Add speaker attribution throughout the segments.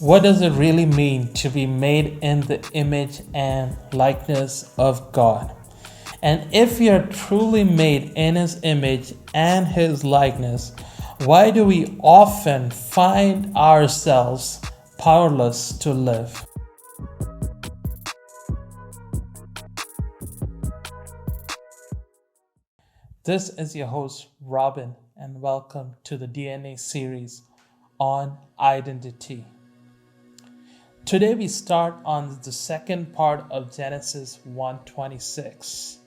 Speaker 1: What does it really mean to be made in the image and likeness of God? And if we are truly made in His image and His likeness, why do we often find ourselves powerless to live? This is your host, Robin, and welcome to the DNA series on identity. Today we start on the second part of Genesis 1:26.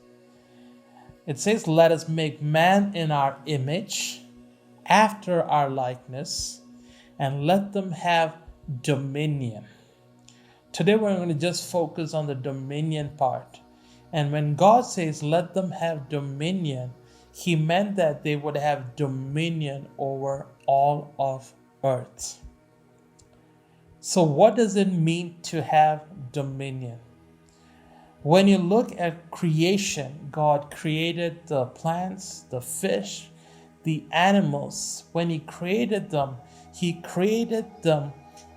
Speaker 1: It says, "Let us make man in our image, after our likeness, and let them have dominion." Today we're going to just focus on the dominion part. And when God says, "Let them have dominion," He meant that they would have dominion over all of earth. So, what does it mean to have dominion? When you look at creation, God created the plants, the fish, the animals. When He created them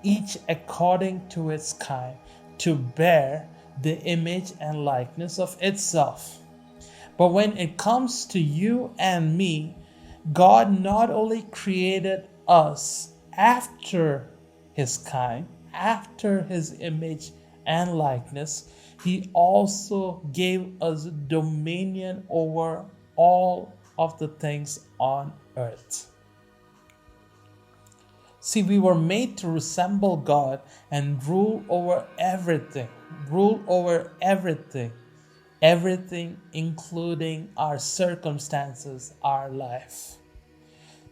Speaker 1: each according to its kind, to bear the image and likeness of itself. But when it comes to you and me, God not only created us after His kind, after His image and likeness, He also gave us dominion over all of the things on earth. See, we were made to resemble God and rule over everything. Rule over everything. Everything, including our circumstances, our life.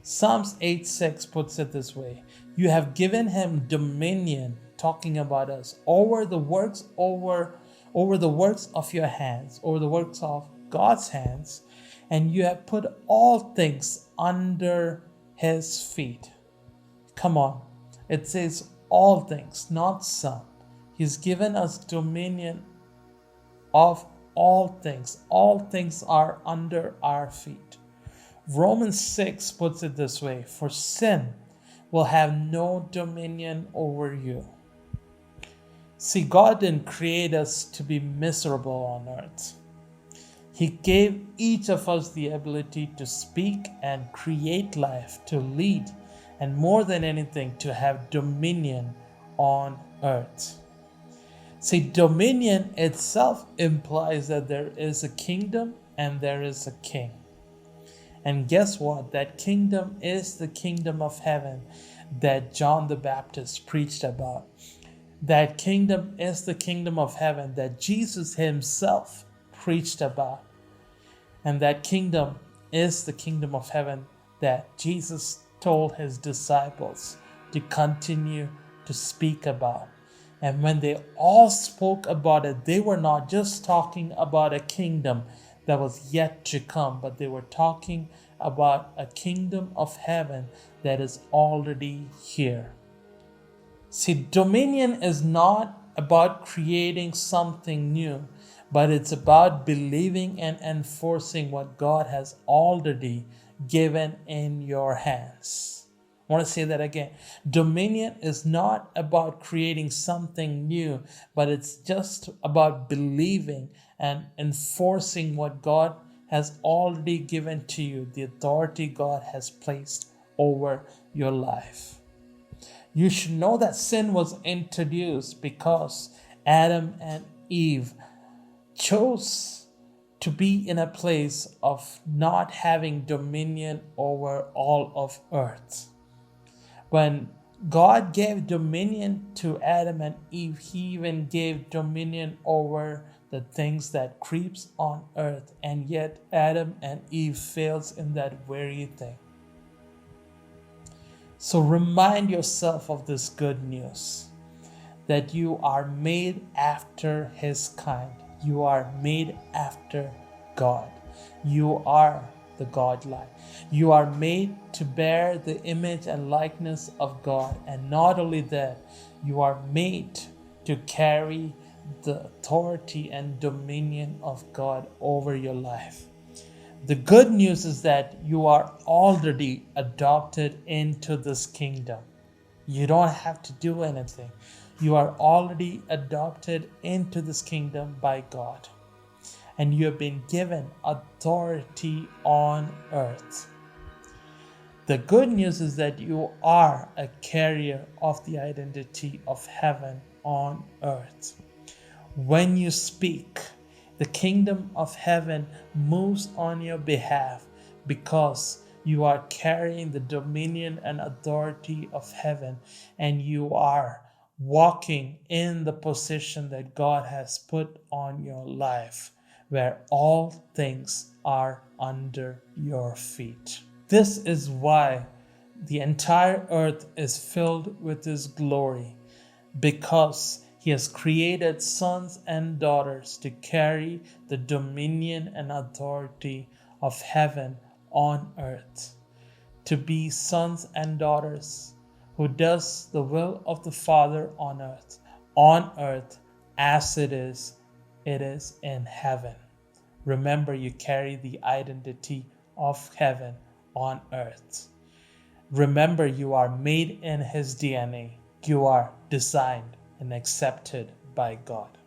Speaker 1: Psalms 8:6 puts it this way: "You have given him dominion," talking about us, over the works of your hands, over the works of God's hands, and you have put all things under his feet. Come on, it says all things, not some. He's given us dominion of all things. All things are under our feet. Romans 6 puts it this way: "For sin will have no dominion over you." See, God didn't create us to be miserable on earth. He gave each of us the ability to speak and create life, to lead, and more than anything, to have dominion on earth. See, dominion itself implies that there is a kingdom and there is a king. And guess what? That kingdom is the kingdom of heaven that John the Baptist preached about. That kingdom is the kingdom of heaven that Jesus Himself preached about. And that kingdom is the kingdom of heaven that Jesus told His disciples to continue to speak about. And when they all spoke about it, they were not just talking about a kingdom that was yet to come, but they were talking about a kingdom of heaven that is already here. See, dominion is not about creating something new, but it's about believing and enforcing what God has already given in your hands. I want to say that again. Dominion is not about creating something new, but it's just about believing and enforcing what God has already given to you, the authority God has placed over your life. You should know that sin was introduced because Adam and Eve chose to be in a place of not having dominion over all of earth. When God gave dominion to Adam and Eve, He even gave dominion over the things that creeps on earth, and yet Adam and Eve fails in that very thing. So remind yourself of this good news, that you are made after His kind. You are made after God. You are the God-like. You are made to bear the image and likeness of God. And not only that, you are made to carry the authority and dominion of God over your life. The good news is that you are already adopted into this kingdom. You don't have to do anything. You are already adopted into this kingdom by God, and you have been given authority on earth. The good news is that you are a carrier of the identity of heaven on earth. When you speak, the kingdom of heaven moves on your behalf because you are carrying the dominion and authority of heaven, and you are walking in the position that God has put on your life, where all things are under your feet. This is why the entire earth is filled with His glory, because He has created sons and daughters to carry the dominion and authority of heaven on earth, to be sons and daughters who does the will of the Father on earth as it is in heaven. Remember, you carry the identity of heaven on earth. Remember, you are made in His DNA. You are designed and accepted by God.